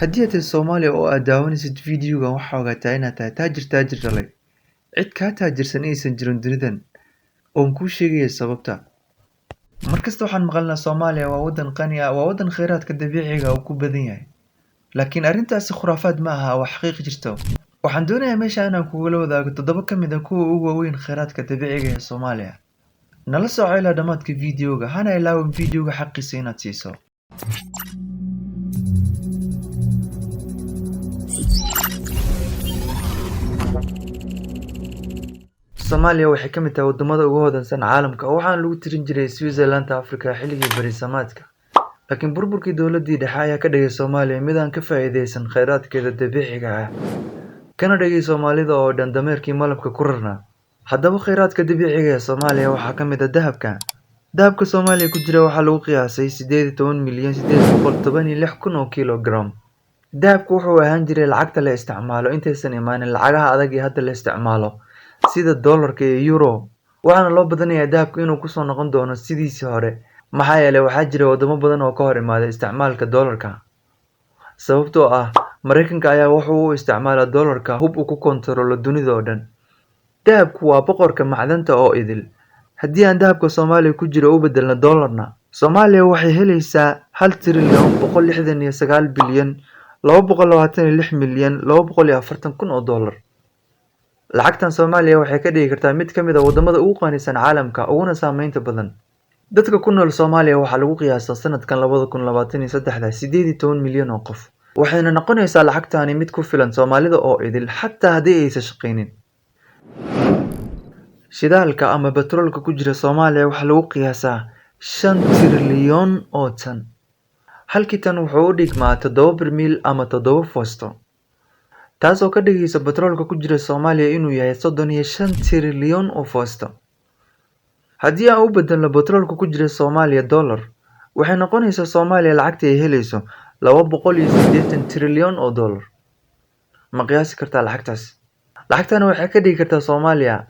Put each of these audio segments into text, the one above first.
haddii aad tahay Soomaali oo aad daawanaysid fiidiyowgan waxaa ogaataa inaad tahay taajir dhalay. Cid kaa taajirsan aysan jirin dunidan oon kuu sheegaya sababta. Markasta waxaan maqalnaa Soomaaliya waa waddan qani ah, waa waddan kheyraadka dabiiciga ah uu ku badan yahay. Laakiin arrintaasi khuraafaad ma aha, waa xaqiiq jirto. Waxaan doonayaa meesha inaan kugula wadaago 7 ka mid ah kuwa ugu waaweyn kheyraadka dabiiciga ah ee Soomaaliya. Nala soco ilaa dhammaadka fiidiyowga, hana ilaawin fiidiyowga xaqiisa inaad siiso. Soomaaliya waxay ka mid tahay wadamada ugu hodansan caalamka oo waxaan lagu tirin jiray Switzerland Afrika xilligii bariisamaadka. Laakiin burburkii dowladii dhexe ayaa ka dhigay Soomaaliya mid aan ka faa'iideysan kheyraadkeeda dabiiciga ah. Kana dhigay Soomaalida oo dhan dameerkii malabka ku rarnaa. Haddaba kheyraadka dabiiciga ah ee Soomaaliya waxaa ka mid ah dahabka. Dahabka Soomaaliya ku jira waxaa lagu qiyaasay 18,816,000 oo kilogram. Dahabku wuxuu ahaan jiray lacagta la isticmaalo intaysan imaanin lacagaha adag ee hadda la isticmaalo sida dollarka iyo euro. Waxaana loo badanayaa dahabka inuu kusoo noqon doono sidiisii hore maxaa yeelay waxaa jira wadamo badan oo ka hor imaaday isticmaalka dollarka. Sababtoo ah Mareykanka ayaa wuxuu u isticmaalaa dollarka hub uu ku kontaroolo dunida oo dhan. Dahabku waa boqorka macdanta oo idil. Haddii aan dahabka Soomaaliya ku jira u bedelno dollarna, Soomaaliya waxay helaysaa 1,169,226,240,000 oo dollar. Lacagtan Soomaaliya waxay ka dhigi kartaa mid ka mid ah wadamada ugu qanisan caalamka uguna saameynta badan. Dadka ku nool Soomaaliya waxaa lagu qiyaasaa sanadkan 2023 18 milyan oo qof. Waxayna noqonaysaa lacagtani mid ku filan Soomaalida oo idil xataa haddii aysan shaqeynin. Shidaalka ama batroolka ku jira Soomaaliya waxaa lagu qiyaasaa 5 trilyan oo tan. Halkii tan wuxuu u dhigmaa 7 barmiil ama 7 foosto. taasoo ka dhigaysa batroolka ku jira Soomaaliya inuu yahay 35 trilyan oo foosto. Haddii aan u bedelno batroolka ku jira Soomaaliya dollar, waxay noqonaysaa Soomaaliya lacagta ay helayso 280 trilyan oo dollar. Ma qiyaasi kartaa lacagtaas? Lacagtana waxay ka dhigi kartaa Soomaaliya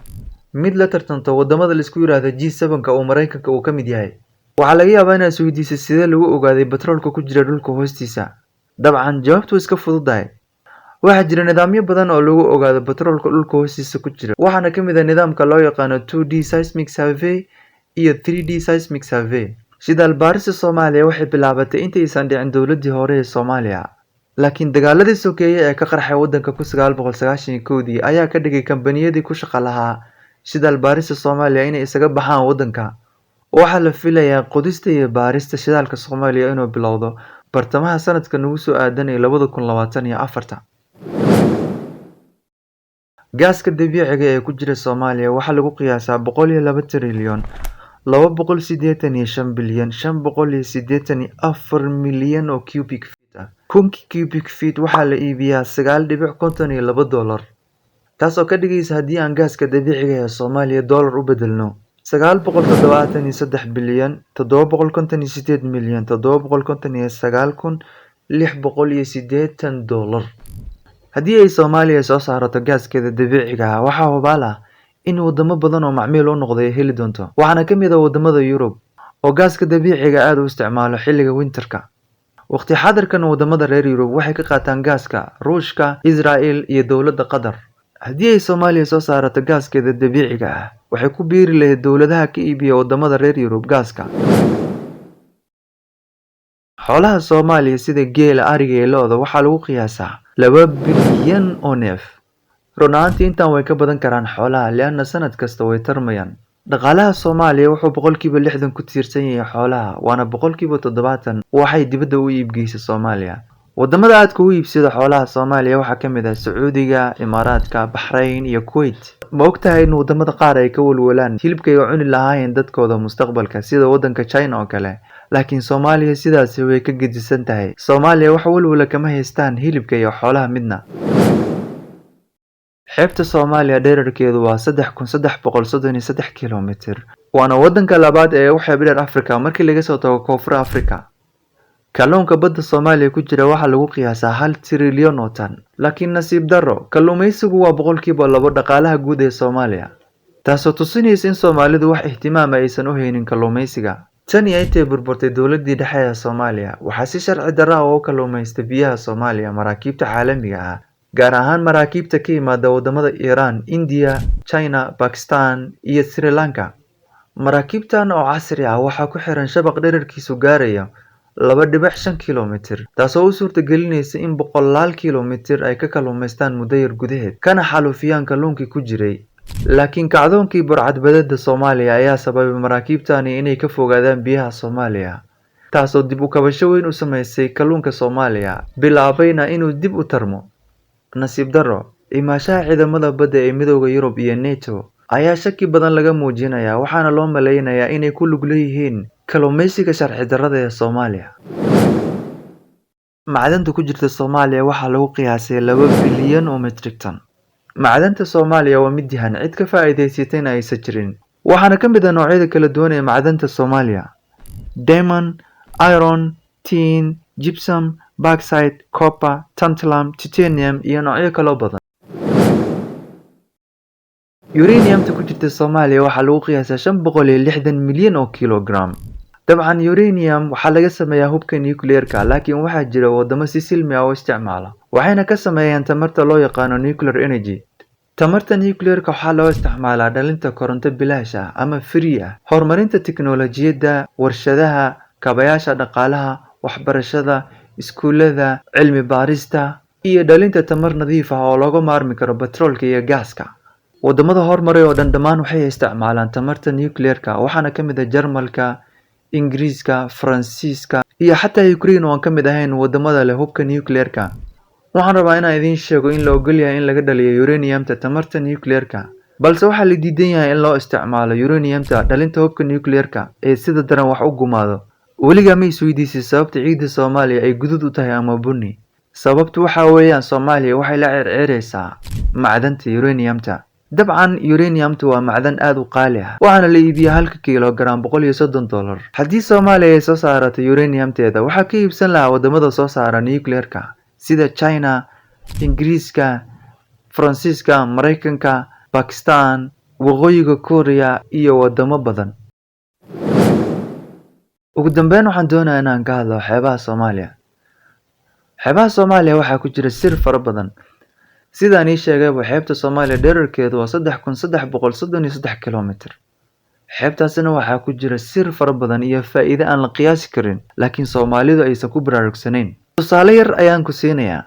mid la tartanto wadamada la isku yiraahdo G7-ka oo Mareykanka uu ka mid yahay. Waxaa laga yaabaa inaad isweydiiso sidee lagu ogaaday batroolka ku jira dhulka hoostiisa. Dabcan jawaabtu way iska fududahay. waxaa jira nidaamyo badan oo lagu ogaado batroolka dhulka hoostiisa ku jira. Waxaana ka mid ah nidaamka loo yaqaan 2D seismic survey iyo 3D seismic survey. Shidaal baarista Soomaaliya waxay bilaabatay intaysan dhicin dowladii hore ee Soomaaliya. Laakiin dagaaladii sokeeye ee ka qarxay wadanka 1991 ayaa ka dhigay kambaniyadii ku shaqo lahaa shidaal baarista Soomaaliya inay isaga baxaan wadanka. Waxaa la filayaa qodista iyo baarista shidaalka Soomaaliya inuu bilowdo bartamaha sanadka nagu soo aadan ee 2024. Gaaska dabiiciga ee ku jira Soomaaliya waxaa lagu qiyaasaa 102 trilyan 285 bilyan 584 milyan oo cubic feet ah. Kunkii cubic feet waxaa la iibiyaa 9.52 dollar. taasoo ka dhigaysa haddii aan gaaska dabiiciga ee Soomaaliya dollar u bedelno 973 bilyan 758 milyan 759,680 dollar. Haddii ay Soomaaliya soo saarato gaaskeeda dabiiciga ah, waxaa hubaal ah in wadamo badan oo macmiil u noqday ay heli doonto. Waxaana ka mid ah wadamada Yurub oo gaaska dabiiciga aad u isticmaalo xilliga winterka. Waqti xaadirkan wadamada reer Yurub waxay ka qaataan gaaska Ruushka, Israel iyo dowladda Qatar. Haddii ay Soomaaliya soo saarato gaaskeeda dabiiciga ah, waxay ku biiri lahayd dowladaha ka iibiya wadamada reer Yurub gaaska. Xoolaha Soomaaliya sida geela, ariga iyo lo'da waxaa lagu qiyaasaa 2 bilyan oo neef. Run ahaantii intaan way ka badan karaan xoolaha lianna sanad kasta way tarmayaan. Dhaqaalaha Soomaaliya wuxuu 60% ku tiirsan yahay xoolaha, waana 70% waxay dibadda u iibgeysa Soomaaliya. Wadamada aadka u iibsada xoolaha Soomaaliya waxaa ka mid ah Sacuudiga, Imaaraadka, Bahrain iyo Kuwait. Ma ogtahay in wadamada qaar ay ka walwalaan hilibka ay cuni lahaayeen dadkooda mustaqbalka sida wadanka China oo kale? Laakiin Soomaaliya sidaasi way ka gedisan tahay. Soomaaliya wax walwala kama haystaan hilibka iyo xoolaha midna. Xeebta Soomaaliya dhererkeedu waa 3,333 kilomitir. Waana wadanka labaad ee ugu xeeb dheer Afrika markii laga soo tago Koonfur Afrika. Kalluunka badda Soomaaliya ku jira waxaa lagu qiyaasaa 1 trilyan oo tan. Laakiin nasiib darro, kalluumaysigu waa 2% dhaqaalaha guud ee Soomaaliya. taasoo tusinaysa in Soomaalidu wax ihtimaam aysan u haynin kalluumaysiga. Tani intay burburtay dowladdii dhexe ee Soomaaliya, waxaa si sharci darro ah uga kalluumaystay biyaha Soomaaliya maraakiibta caalamiga ah, gaar ahaan maraakiibta ka yimaada wadamada Iran, India, China, Pakistan, iyo Sri Lanka. Maraakiibtan oo casri ah waxaa ku xiran shabaq dhererkiisu gaarayo 2.5 kiiloomitir, taasoo u suurtagelinaysa in boqolaal kiiloomitir ay ka kalluumaystaan muddo yar gudaheed, kana xaalufiyaan kalluunkii ku jiray. Laakiin kacdoonkii burcadbadeedda Soomaaliya ayaa sababay maraakiibtani inay ka fogaadaan biyaha Soomaaliya, taasoo dib u kabasho weyn u samaysay kalluunka Soomaaliya, bilaabayna inuu dib u tarmo. Nasiib darro, imaanshaha ciidamada badda ee Midowga Yurub iyo NATO ayaa shaki badan laga muujinayaa, waxaana loo maleynayaa inay ku lug leeyihiin kalluumaysiga sharci darrada ee Soomaaliya. Macdanta ku jirta Soomaaliya waxaa lagu qiyaasay 2 bilyan oo metric ton. Macdanta Soomaaliya waa mid dihan, cid ka faa'iidaysatayna aysan jirin. Waxaana ka mid ah noocyada kala duwan ee macdanta Soomaaliya: diamond, iron, tin, gypsum, bauxite, copper, tantalum, titanium, iyo noocyo kale oo badan. Uranium-ta ku jirta Soomaaliya waxaa lagu qiyaasaa 560 milyan oo kiiloogaram. Dabcan, uranium waxaa laga sameeyaa hubka nuclear-ka, laakiin waxaa jira wadamo si silmi ah u isticmaala, waxayna ka sameeyaan tamarta loo yaqaano nuclear energy. Tamarta nuclear-ka waxaa loo isticmaalaa dhalinta koronto bilaash ah ama free ah, horumarinta tiknoolajiyadda, warshadaha, kaabayaasha dhaqaalaha, waxbarashada, iskuulada, cilmi baarista, iyo dhalinta tamar nadiif ah oo looga maarmi karo batroolka iyo gaaska. Wadamada horumaray oo dhan dhammaan waxay isticmaalaan tamarta nuclear-ka, waxaana ka mid ah Jarmalka, Ingiriiska, Faransiiska, iyo xataa Ukraine oo aan ka mid ahayn wadamada leh hubka nuclear-ka. Waxaan rabaa inaan idiin sheego in la ogol yahay in laga dhaliyo uranium-ta tamarta nuclear-ka, balse waxaa la diidan yahay in loo isticmaalo uranium-ta dhalinta hubka nuclear-ka ee sida daran wax u gumaado. Weligaa ma isweydiisay sababta ciidda Soomaaliya ay guduud u tahay ama bunni? Sababtu waxa weeyaan Soomaaliya waxay la circiraysaa macdanta uranium-ta. Dabcan, uranium-tu waa macdan aad u qaali ah, waxaana la iibiyaa halka kiiloogaram $130. Haddii Soomaaliya ay soo saarato uranium-teeda, waxaa ka iibsan lahaa wadamada soo saara nuclear-ka sida China, Ingiriiska, Faransiiska, Mareykanka, Pakistan, Waqooyiga Korea, iyo wadamo badan. Ugu dambeyn, waxaan doonayaa inaan ka hadlo xeebaha Soomaaliya. Xeebaha Soomaaliya waxaa ku jira sir fara badan. Sidaan ii sheegayba, xeebta Soomaaliya dhererkeedu waa 3,333 kiiloomitir. Xeebtaasina waxaa ku jira sir fara badan iyo faa'iido aan la qiyaasi karin, laakiin Soomaalidu aysan ku baraarugsanayn. Tusaale yar ayaan ku siinayaa.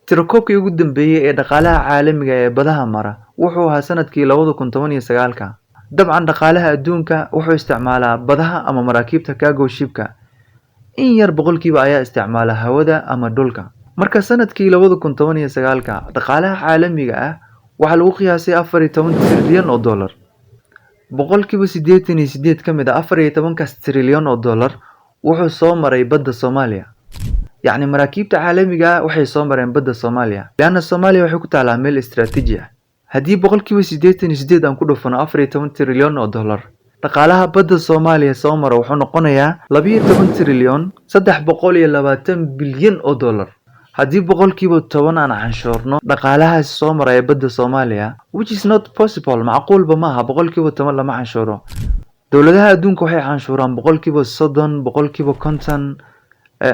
Tirakoobkii ugu dambeeyay ee dhaqaalaha caalamiga ee badaha mara wuxuu ahaa sanadkii 2019. Dabcan, dhaqaalaha adduunka wuxuu isticmaalaa badaha ama maraakiibta cargo ship-ka. In yar boqolkiiba ayaa isticmaala hawada ama dhulka. Marka sanadkii 2019, dhaqaalaha caalamiga ah waxaa lagu qiyaasay 14 trilyan oo dollar. Boqolkiiba 88 ka mid ah 14 trilyan oo dollar wuxuu soo maray badda Soomaaliya. Yacni maraakiibta caalamiga ah waxay soo mareen badda Soomaaliya, leanna Soomaaliya waxay ku taalaa meel istiraatiiji ah. Haddii boqolkiiba 88 aan ku dhufano 14 trilyan oo dollar, dhaqaalaha badda Soomaaliya soo mara wuxuu noqonayaa 12 trilyan 320 bilyan oo dollar. Haddii boqolkiiba 10 aan canshuurno dhaqaalahaas soo maraya badda Soomaaliya, which is not possible, macquulba maaha boqolkiiba 10 lama canshuuro. Dowladaha adduunka waxay canshuuraan boqolkiiba 30, boqolkiiba 50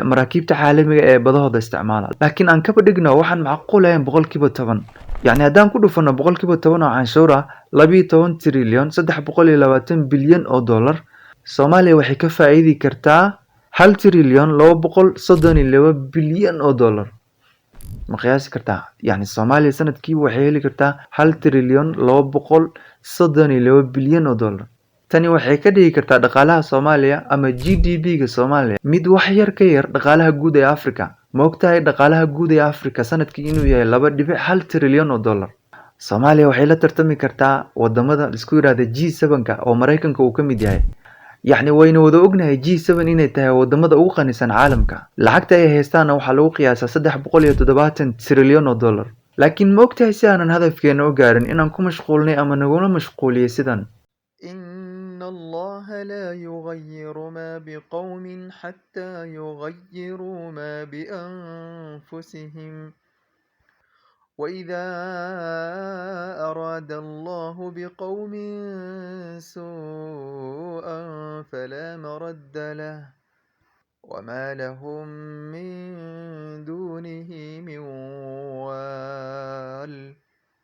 maraakiibta caalamiga ee badahooda isticmaala. Laakiin aan kaba dhigno waxaan macquul ahayn boqolkiiba 10. Yacni haddaan ku dhufano boqolkiiba 10 oo canshuur ah, 12 trilyan 320 bilyan oo dollar, Soomaaliya waxay ka faa'iidi kartaa 1 trilyan 232 bilyan oo dollar. Ma qiyaasi kartaa? Yacni Soomaaliya sanadkiiba waxay heli kartaa 1 trilyan 232 bilyan oo dollar. Tani waxay ka dhigi kartaa dhaqaalaha Soomaaliya ama GDP-ga Soomaaliya mid wax yar ka yar dhaqaalaha guud ee Afrika. Ma ogtahay dhaqaalaha guud ee Afrika sanadkii inuu yahay 2.1 trilyan oo dollar? Soomaaliya waxay la tartami kartaa wadamada isku yiraahdo G7-ka oo Mareykanka uu ka mid yahay. Yacni wayna wada ognahay G7 inay tahay wadamada ugu qanisan caalamka. Lacagta ay haystaana waxaa lagu qiyaasaa 370 trilyan oo dollar. Laakiin ma ogtahay si aanan hadafkeena u gaarin inaan ku mashquulnay ama nagula mashquuliyay sidan. إن الله لا يغير ما بقوم حتى يغيروا ما بأنفسهم وإذا أراد الله بقوم سوءا فلا مرد له وما لهم من دونه